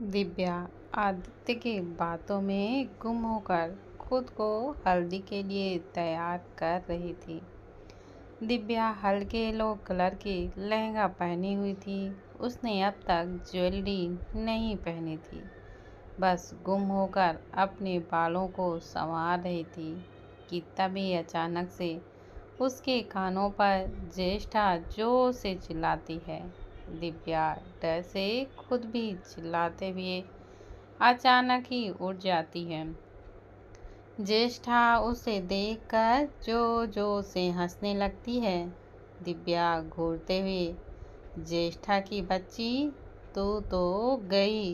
दिव्या आदित्य की बातों में गुम होकर खुद को हल्दी के लिए तैयार कर रही थी। दिव्या हल्के येलो कलर की लहंगा पहनी हुई थी। उसने अब तक ज्वेलरी नहीं पहनी थी, बस गुम होकर अपने बालों को संवार रही थी कि तभी अचानक से उसके कानों पर ज्येष्ठा जोर से चिल्लाती है। दिव्या डर से खुद भी चिल्लाते हुए अचानक ही उठ जाती है। ज्येष्ठा उसे देखकर जोर जोर से हंसने लगती है। दिव्या घूरते हुए, ज्येष्ठा की बच्ची तू तो गई,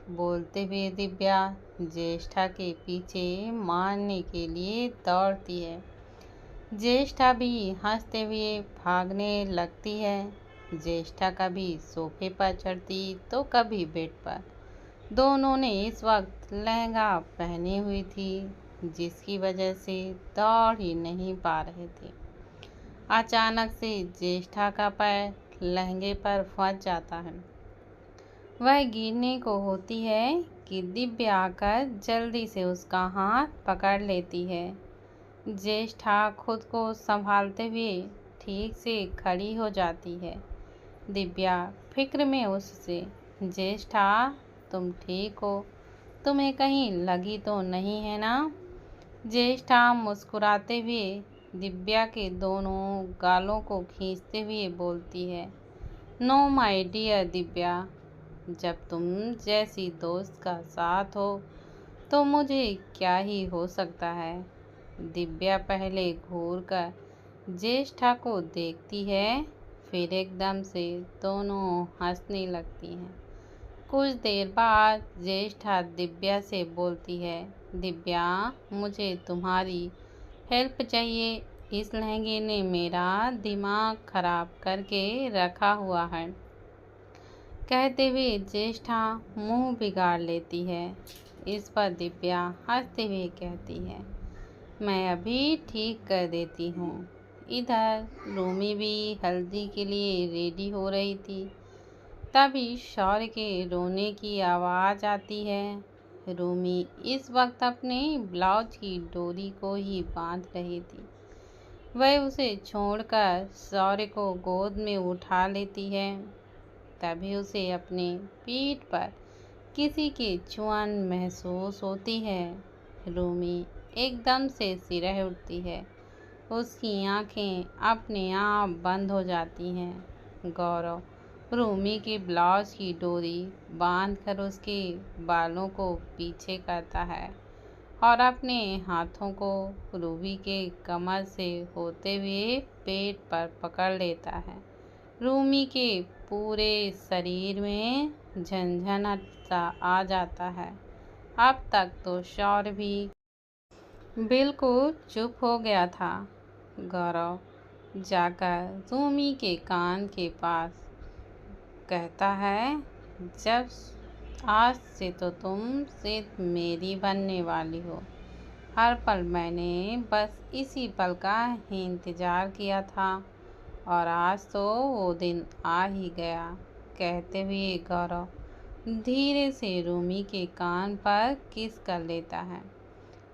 बोलते हुए दिव्या ज्येष्ठा के पीछे मारने के लिए दौड़ती है। ज्येष्ठा भी हंसते हुए भागने लगती है। ज्येष्ठा कभी सोफे पर चढ़ती तो कभी बेड पर। दोनों ने इस वक्त लहंगा पहनी हुई थी, जिसकी वजह से दौड़ ही नहीं पा रहे थे। अचानक से ज्येष्ठा का पैर लहंगे पर फंस जाता है। वह गिरने को होती है कि दिव्या आकर जल्दी से उसका हाथ पकड़ लेती है। ज्येष्ठा खुद को संभालते हुए ठीक से खड़ी हो जाती है। दिव्या फिक्र में उससे, ज्येष्ठा तुम ठीक हो, तुम्हें कहीं लगी तो नहीं है ना? ज्येष्ठा मुस्कुराते हुए दिव्या के दोनों गालों को खींचते हुए बोलती है, नो माय डियर दिव्या, जब तुम जैसी दोस्त का साथ हो तो मुझे क्या ही हो सकता है। दिव्या पहले घूर कर ज्येष्ठा को देखती है, फिर एकदम से दोनों हंसने लगती हैं। कुछ देर बाद ज्येष्ठा दिव्या से बोलती है, दिव्या मुझे तुम्हारी हेल्प चाहिए, इस लहंगे ने मेरा दिमाग खराब करके रखा हुआ है। कहते हुए ज्येष्ठा मुंह बिगाड़ लेती है। इस पर दिव्या हंसते हुए कहती है, मैं अभी ठीक कर देती हूँ। इधर रूमी भी हल्दी के लिए रेडी हो रही थी। तभी शौर्य के रोने की आवाज़ आती है। रूमी इस वक्त अपने ब्लाउज की डोरी को ही बांध रही थी। वह उसे छोड़कर शौर्य को गोद में उठा लेती है। तभी उसे अपने पीठ पर किसी की छुअन महसूस होती है। रूमी एकदम से सिरह उठती है। उसकी आंखें अपने आप बंद हो जाती हैं। गौरव रूमी की ब्लाउज की डोरी बांधकर उसके बालों को पीछे करता है और अपने हाथों को रूबी के कमर से होते हुए पेट पर पकड़ लेता है। रूमी के पूरे शरीर में झंझनाहट सा आ जाता है। अब तक तो शौर्य भी बिल्कुल चुप हो गया था। गौरव जाकर रूमी के कान के पास कहता है, जब आज से तो तुम सिर्फ मेरी बनने वाली हो। हर पल मैंने बस इसी पल का ही इंतज़ार किया था और आज तो वो दिन आ ही गया। कहते हुए गौरव धीरे से रूमी के कान पर किस कर लेता है।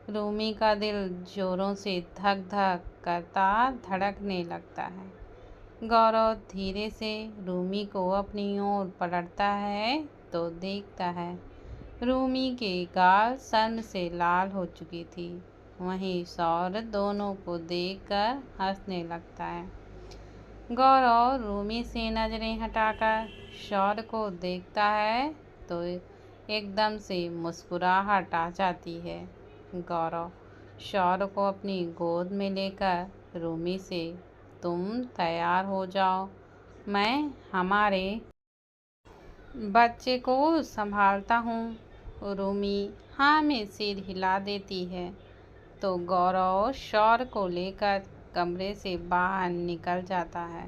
रूमी का दिल जोरों से धक धक करता धड़कने लगता है। गौरव धीरे से रूमी को अपनी ओर पलटता है तो देखता है रूमी के गाल शर्म से लाल हो चुकी थी। वहीं शौर्य दोनों को देखकर हंसने लगता है। गौरव रूमी से नजरें हटाकर शौर्य को देखता है तो एकदम से मुस्कुराहट आ जाती है। गौरव शौर्य को अपनी गोद में लेकर रूमी से, तुम तैयार हो जाओ, मैं हमारे बच्चे को संभालता हूँ। रूमी हाँ में सिर हिला देती है तो गौरव शौर्य को लेकर कमरे से बाहर निकल जाता है।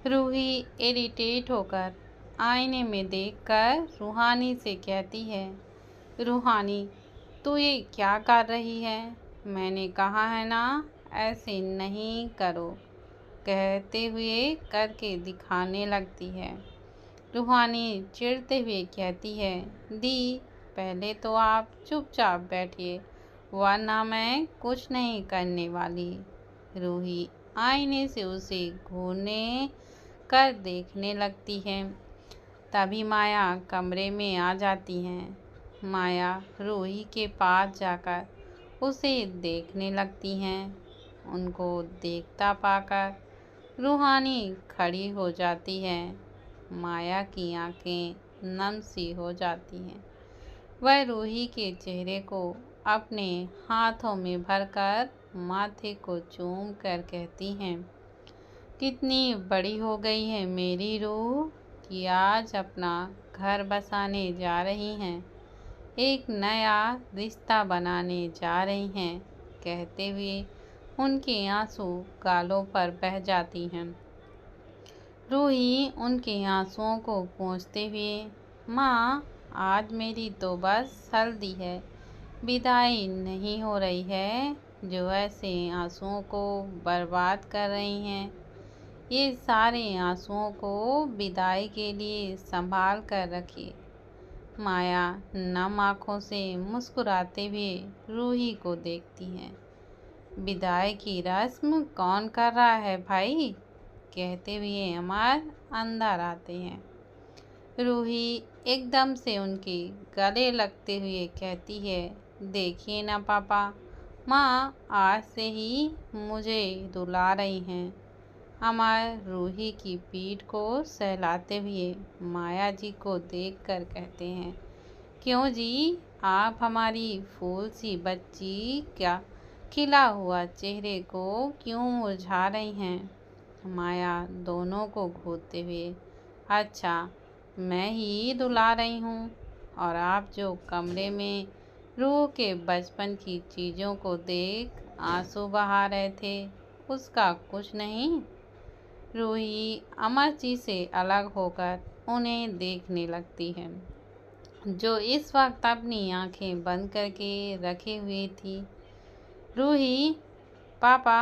रूही इरिटेट होकर आईने में देखकर रूहानी से कहती है, रूहानी तू ये क्या कर रही है? मैंने कहा है ना ऐसे नहीं करो। कहते हुए करके दिखाने लगती है। रूहानी चिढ़ते हुए कहती है, दी, पहले तो आप चुपचाप बैठिए, वरना मैं कुछ नहीं करने वाली। रूही आईने से उसे घूरने कर देखने लगती है। तभी माया कमरे में आ जाती है। माया रूही के पास जाकर उसे देखने लगती हैं। उनको देखता पाकर रूहानी खड़ी हो जाती है। माया की आंखें नम सी हो जाती हैं। वह रूही के चेहरे को अपने हाथों में भरकर माथे को चूम कर कहती हैं, कितनी बड़ी हो गई है मेरी रूह कि आज अपना घर बसाने जा रही हैं, एक नया रिश्ता बनाने जा रही हैं। कहते हुए उनके आंसू गालों पर बह जाती हैं। रूही उनके आंसुओं को पोंछते हुए, माँ, आज मेरी तो बस हल्दी है, विदाई नहीं हो रही है। जो ऐसे आंसुओं को बर्बाद कर रही हैं, ये सारे आंसुओं को विदाई के लिए संभाल कर रखिए। माया नम आँखों से मुस्कुराते हुए रूही को देखती हैं। विदाई की रस्म कौन कर रहा है भाई? कहते हुए अमर अंदर आते हैं। रूही एकदम से उनके गले लगते हुए कहती है, देखिए ना पापा, माँ आज से ही मुझे रुला रही हैं। अमर रूही की पीठ को सहलाते हुए माया जी को देखकर कहते हैं, क्यों जी, आप हमारी फूल सी बच्ची क्या खिला हुआ चेहरे को क्यों मुरझा रही हैं? माया दोनों को घूरते हुए, अच्छा, मैं ही रुला रही हूँ, और आप जो कमरे में रूह के बचपन की चीज़ों को देख आंसू बहा रहे थे, उसका कुछ नहीं। रूही अमर जी से अलग होकर उन्हें देखने लगती है, जो इस वक्त अपनी आंखें बंद करके रखे हुए थी। रूही, पापा,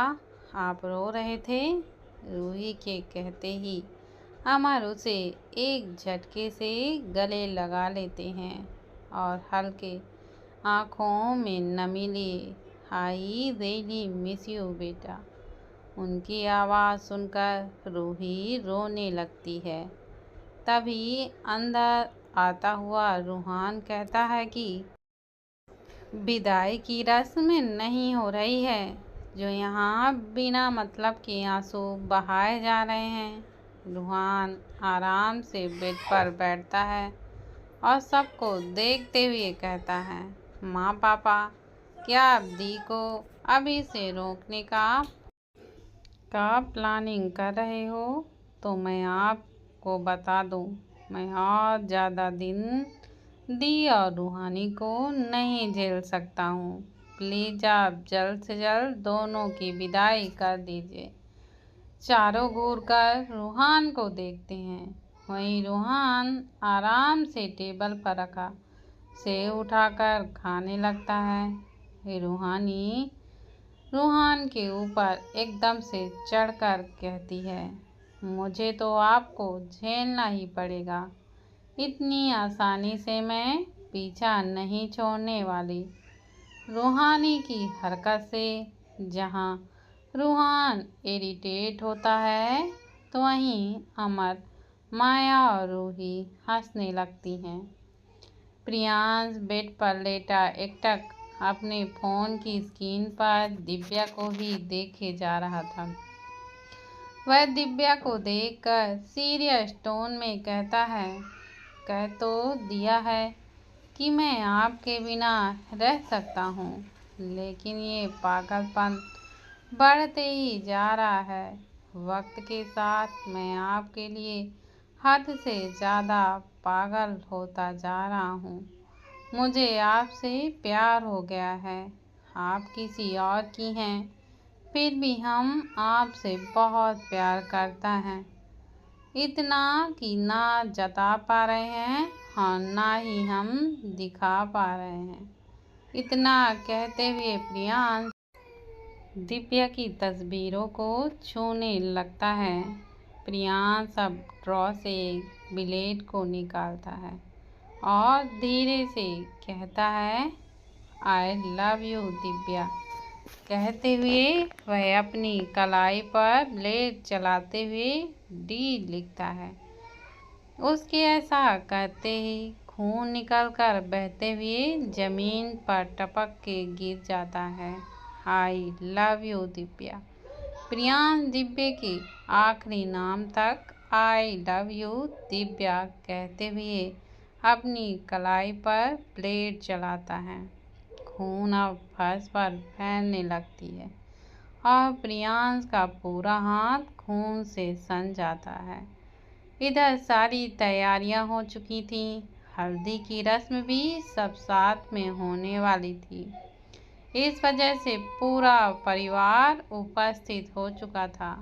आप रो रहे थे? रूही के कहते ही अमर उसे एक झटके से गले लगा लेते हैं और हल्के आँखों में नमी लिए, आई रियली मिस यू बेटा। उनकी आवाज़ सुनकर रूही रोने लगती है। तभी अंदर आता हुआ रूहान कहता है कि विदाई की रस्म नहीं हो रही है, जो यहाँ बिना मतलब के आंसू बहाए जा रहे हैं। रूहान आराम से बेड पर बैठता है और सबको देखते हुए कहता है, माँ पापा, क्या आप दी को अभी से रोकने का प्लानिंग कर रहे हो? तो मैं आपको बता दूँ, मैं और ज़्यादा दिन दी और रूहानी को नहीं झेल सकता हूँ। प्लीज़ आप जल्द से जल्द दोनों की विदाई कर दीजिए। चारों घूर कर रूहान को देखते हैं। वहीं रूहान आराम से टेबल पर रखा सेव उठाकर खाने लगता है। रूहान के ऊपर एकदम से चढ़कर कहती है, मुझे तो आपको झेलना ही पड़ेगा, इतनी आसानी से मैं पीछा नहीं छोड़ने वाली। रूहानी की हरकत से जहाँ रूहान इरिटेट होता है, तो वहीं अमर, माया और रूही हंसने लगती हैं। प्रियांश बेड पर लेटा एकटक अपने फ़ोन की स्क्रीन पर दिव्या को ही देखे जा रहा था। वह दिव्या को देखकर सीरियस टोन में कहता है, कह तो दिया है कि मैं आपके बिना रह सकता हूँ, लेकिन ये पागलपन बढ़ते ही जा रहा है। वक्त के साथ मैं आपके लिए हद से ज़्यादा पागल होता जा रहा हूँ। मुझे आपसे प्यार हो गया है। आप किसी और की हैं, फिर भी हम आपसे बहुत प्यार करता हैं। इतना कि ना जता पा रहे हैं और ना ही हम दिखा पा रहे हैं। इतना कहते हुए प्रियांश दिव्या की तस्वीरों को छूने लगता है। प्रियांश अब ड्रॉ से ब्लेड को निकालता है और धीरे से कहता है, आई लव यू दिव्या। कहते हुए वह अपनी कलाई पर ब्लेड चलाते हुए डी लिखता है। उसके ऐसा करते ही खून निकलकर बहते हुए जमीन पर टपक के गिर जाता है। I love you Divya. Priyansh Divya के आखिरी नाम तक आई लव यू दिव्या कहते हुए अपनी कलाई पर ब्लेड चलाता है। खून अब फर्श पर फैलने लगती है और प्रियांश का पूरा हाथ खून से सन जाता है। इधर सारी तैयारियां हो चुकी थीं। हल्दी की रस्म भी सब साथ में होने वाली थी। इस वजह से पूरा परिवार उपस्थित हो चुका था।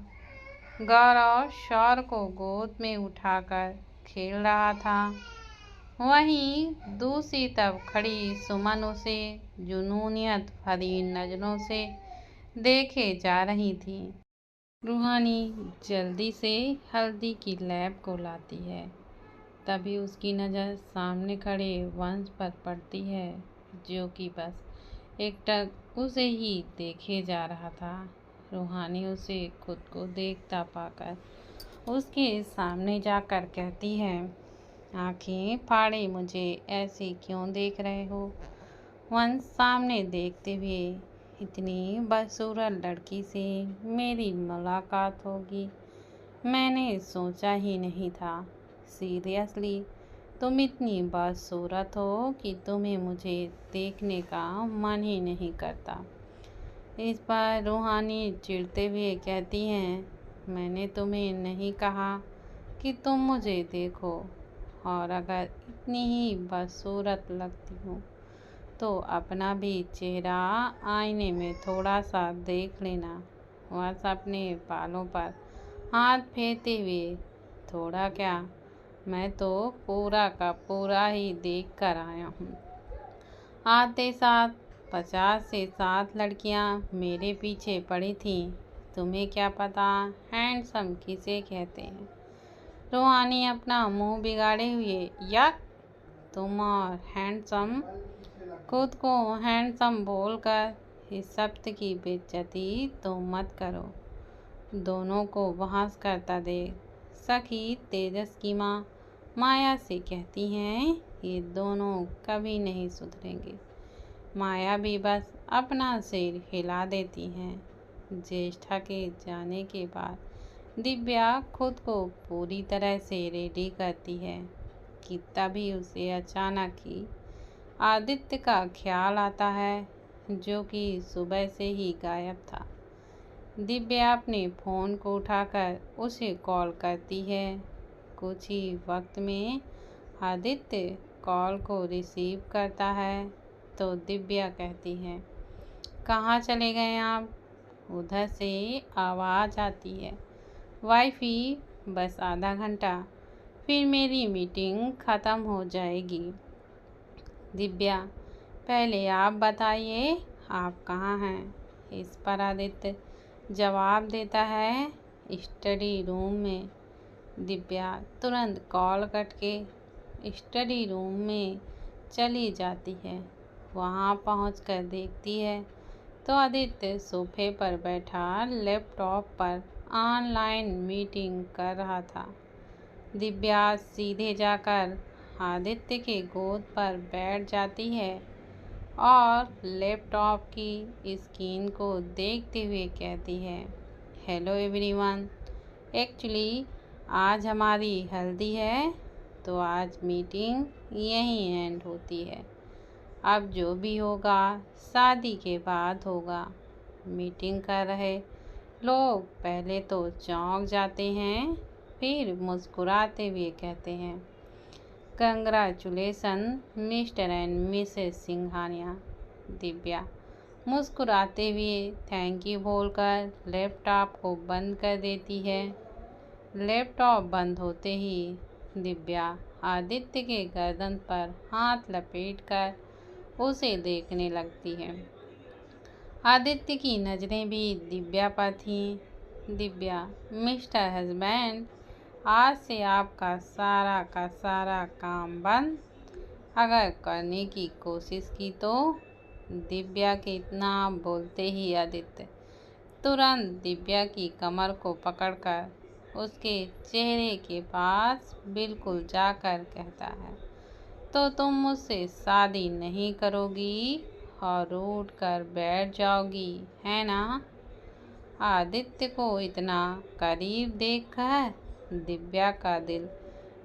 गौरव शौर्य को गोद में उठाकर खेल रहा था। वहीं दूसरी तरफ खड़ी सुमन उसे जुनूनियत भरी नजरों से देखे जा रही थी। रूहानी जल्दी से हल्दी की लैब को लाती है। तभी उसकी नज़र सामने खड़े वंश पर पड़ती है, जो कि बस एकटक उसे ही देखे जा रहा था। रूहानी उसे खुद को देखता पाकर उसके सामने जाकर कहती है, आंखें फाड़े मुझे ऐसे क्यों देख रहे हो? वंश सामने देखते हुए, इतनी बदसूरत लड़की से मेरी मुलाकात होगी मैंने सोचा ही नहीं था। सीरियसली तुम इतनी बदसूरत हो कि तुम्हें मुझे देखने का मन ही नहीं करता। इस पर रूहानी चिढ़ते हुए कहती हैं, मैंने तुम्हें नहीं कहा कि तुम मुझे देखो, और अगर इतनी ही बदसूरत लगती हूँ तो अपना भी चेहरा आईने में थोड़ा सा देख लेना। बस अपने बालों पर हाथ फेरते हुए, थोड़ा क्या, मैं तो पूरा का पूरा ही देख कर आया हूँ। आते साथ 50 से 60 लड़कियाँ मेरे पीछे पड़ी थीं। तुम्हें क्या पता हैंडसम किसे कहते हैं? रूहानी अपना मुंह बिगाड़े हुए, यक, तुम और हैंडसम, खुद को हैंडसम बोलकर इस शब्द की बेइज्जती तो मत करो। दोनों को बहस करता देख सखी तेजस की माँ माया से कहती हैं, ये दोनों कभी नहीं सुधरेंगे। माया भी बस अपना सिर हिला देती हैं। ज्येष्ठा के जाने के बाद दिव्या खुद को पूरी तरह से रेडी करती है कि तभी उसे अचानक ही आदित्य का ख्याल आता है, जो कि सुबह से ही गायब था। दिव्या अपने फ़ोन को उठाकर उसे कॉल करती है। कुछ ही वक्त में आदित्य कॉल को रिसीव करता है तो दिव्या कहती है, कहाँ चले गए आप? उधर से आवाज़ आती है, वाईफी बस आधा घंटा, फिर मेरी मीटिंग ख़त्म हो जाएगी। दिव्या, पहले आप बताइए आप कहाँ हैं? इस पर आदित्य जवाब देता है, स्टडी रूम में। दिव्या तुरंत कॉल कट के स्टडी रूम में चली जाती है। वहाँ पहुंचकर देखती है तो आदित्य सोफे पर बैठा लैपटॉप पर ऑनलाइन मीटिंग कर रहा था। दिव्या सीधे जाकर आदित्य के गोद पर बैठ जाती है और लैपटॉप की स्क्रीन को देखते हुए कहती है, हेलो एवरीवन, एक्चुअली आज हमारी हल्दी है तो आज मीटिंग यहीं एंड होती है। अब जो भी होगा शादी के बाद होगा। मीटिंग कर रहे लोग पहले तो चौंक जाते हैं, फिर मुस्कुराते हुए कहते हैं, congratulation mister and Mrs Singhania. Divya मुस्कुराते हुए थैंक यू बोलकर लैपटॉप को बंद कर देती है। लैपटॉप बंद होते ही दिव्या आदित्य के गर्दन पर हाथ लपेटकर उसे देखने लगती है। आदित्य की नज़रें भी दिव्या पर थीं। दिव्या, मिस्टर हस्बैंड, आज से आपका सारा का सारा काम बंद। अगर करने की कोशिश की तो। दिव्या के इतना बोलते ही आदित्य तुरंत दिव्या की कमर को पकड़कर उसके चेहरे के पास बिल्कुल जाकर कहता है, तो तुम मुझसे शादी नहीं करोगी और उठ कर बैठ जाओगी, है ना? आदित्य को इतना करीब देखकर दिव्या का दिल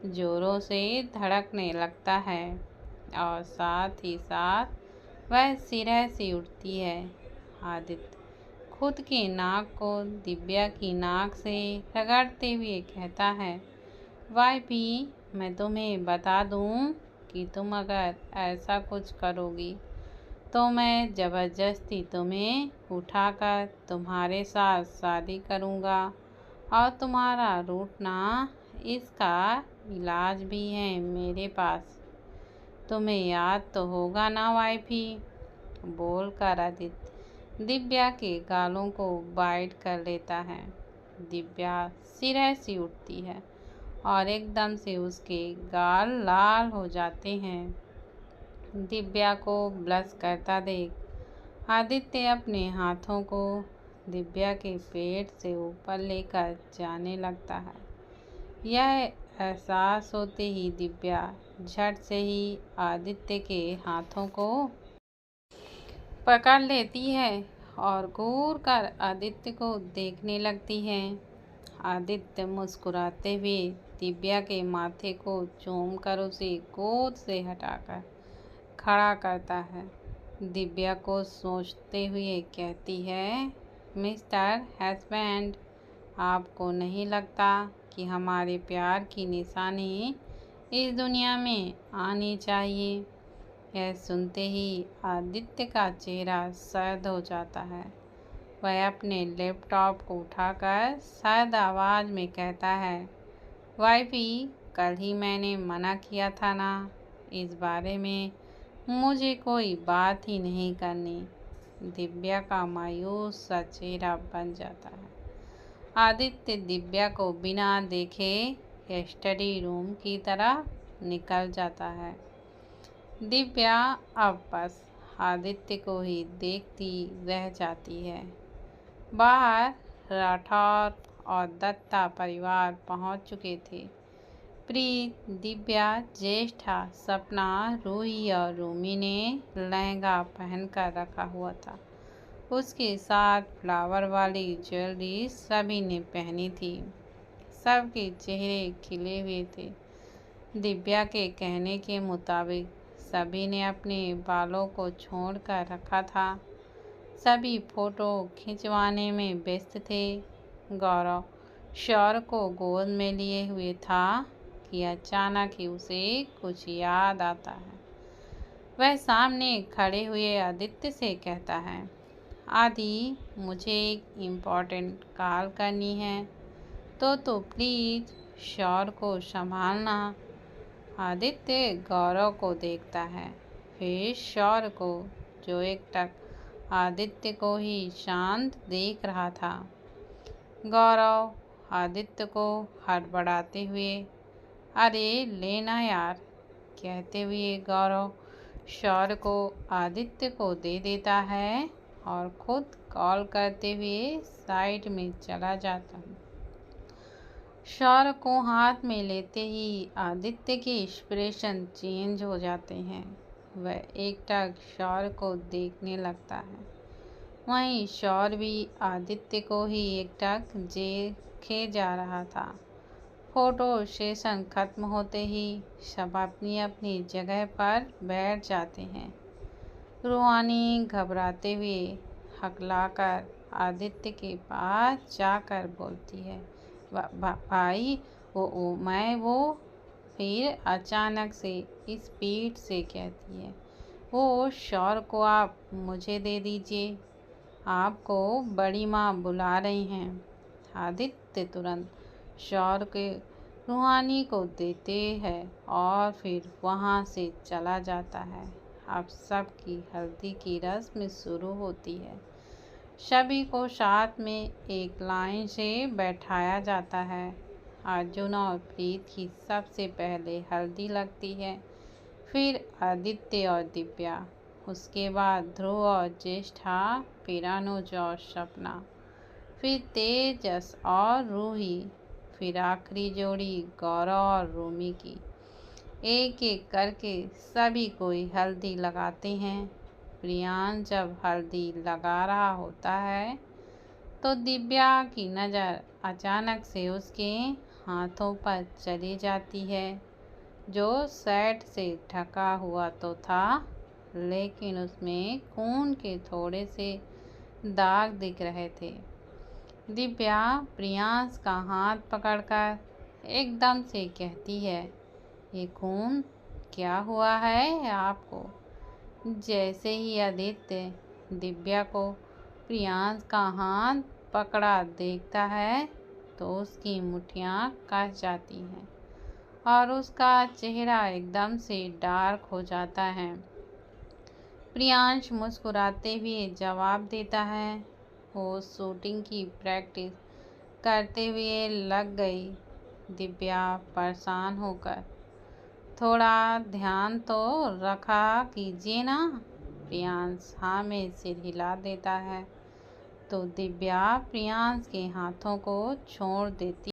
जोरों से धड़कने लगता है और साथ ही साथ वह सिरह सी उठती है। आदित्य खुद के नाक को दिव्या की नाक से रगड़ते हुए कहता है, वाइफी, मैं तुम्हें बता दूं कि तुम अगर ऐसा कुछ करोगी तो मैं ज़बरदस्ती तुम्हें उठाकर तुम्हारे साथ शादी करूँगा और तुम्हारा रूठना, इसका इलाज भी है मेरे पास। तुम्हें याद तो होगा ना वाइफी? बोलकर आदित्य दिव्या के गालों को बाइट कर लेता है। दिव्या सिरह सी उठती है और एकदम से उसके गाल लाल हो जाते हैं। दिव्या को ब्लश करता देख आदित्य अपने हाथों को दिव्या के पेट से ऊपर लेकर जाने लगता है। यह एहसास होते ही दिव्या झट से ही आदित्य के हाथों को पकड़ लेती है और घूर कर आदित्य को देखने लगती है। आदित्य मुस्कुराते हुए दिव्या के माथे को चूमकर उसे गोद से हटाकर खड़ा करता है। दिव्या को सोचते हुए कहती है, मिस्टर हस्बैंड, आपको नहीं लगता कि हमारे प्यार की निशानी इस दुनिया में आनी चाहिए? यह सुनते ही आदित्य का चेहरा सर्द हो जाता है। वह अपने लैपटॉप को उठाकर सर्द आवाज़ में कहता है, वाइफी, कल ही मैंने मना किया था ना, इस बारे में मुझे कोई बात ही नहीं करनी। दिव्या का मायूस सा चेहरा बन जाता है। आदित्य दिव्या को बिना देखे स्टडी रूम की तरफ निकल जाता है। दिव्या अब बस आदित्य को ही देखती रह जाती है। बाहर राठौर और दत्ता परिवार पहुंच चुके थे। प्रीत, दिव्या, ज्येष्ठा, सपना, रूही और रूमी ने लहंगा पहनकर रखा हुआ था। उसके साथ फ्लावर वाली ज्वेलरी सभी ने पहनी थी। सबके चेहरे खिले हुए थे। दिव्या के कहने के मुताबिक सभी ने अपने बालों को छोड़कर रखा था। सभी फोटो खिंचवाने में व्यस्त थे। गौरव शौर्य को गोद में लिए हुए था कि अचानक ही उसे कुछ याद आता है। वह सामने खड़े हुए आदित्य से कहता है, आदि, मुझे एक इम्पोर्टेंट कॉल करनी है, तो प्लीज़ शौर्य को संभालना। आदित्य गौरव को देखता है, फिर शौर्य को, जो एकटक आदित्य को ही शांत देख रहा था। गौरव आदित्य को हड़बड़ाते हुए, अरे लेना यार, कहते हुए गौरव शौर्य को आदित्य को दे देता है और खुद कॉल करते हुए साइड में चला जाता है। शौर्य को हाथ में लेते ही आदित्य के एक्सप्रेशन चेंज हो जाते हैं। वह एकटक शौर्य को देखने लगता है। वहीं शौर्य भी आदित्य को ही एकटक देखे जा रहा था। फोटो सेशन खत्म होते ही सब अपनी अपनी जगह पर बैठ जाते हैं। रूहानी घबराते हुए हकलाकर आदित्य के पास जाकर बोलती है, भाई, वो फिर अचानक से स्पीड से कहती है, वो शौर्य को आप मुझे दे दीजिए, आपको बड़ी माँ बुला रही हैं। आदित्य तुरंत शौर्य के रूहानी को देते हैं और फिर वहाँ से चला जाता है। अब सबकी हल्दी की रस्म शुरू होती है। सभी को साथ में एक लाइन से बैठाया जाता है। अर्जुन और प्रीत की सबसे पहले हल्दी लगती है, फिर आदित्य और दिव्या, उसके बाद ध्रुव और ज्येष्ठा, फिर अनुज और सपना, फिर तेजस और रूही, फिर आखिरी जोड़ी गौरव और रूमी की। एक एक करके सभी कोई हल्दी लगाते हैं। प्रियांश जब हल्दी लगा रहा होता है तो दिव्या की नज़र अचानक से उसके हाथों पर चली जाती है, जो सैट से ढका हुआ तो था, लेकिन उसमें खून के थोड़े से दाग दिख रहे थे। दिव्या प्रियांश का हाथ पकड़कर एकदम से कहती है, ये खून क्या हुआ है आपको? जैसे ही आदित्य दिव्या को प्रियांश का हाथ पकड़ा देखता है तो उसकी मुट्ठियाँ कस जाती हैं और उसका चेहरा एकदम से डार्क हो जाता है। प्रियांश मुस्कुराते हुए जवाब देता है, वो शूटिंग की प्रैक्टिस करते हुए लग गई। दिव्या परेशान होकर, थोड़ा ध्यान तो रखा कीजिए ना। प्रियांश हाँ में सिर हिला देता है तो दिव्या प्रियांश के हाथों को छोड़ देती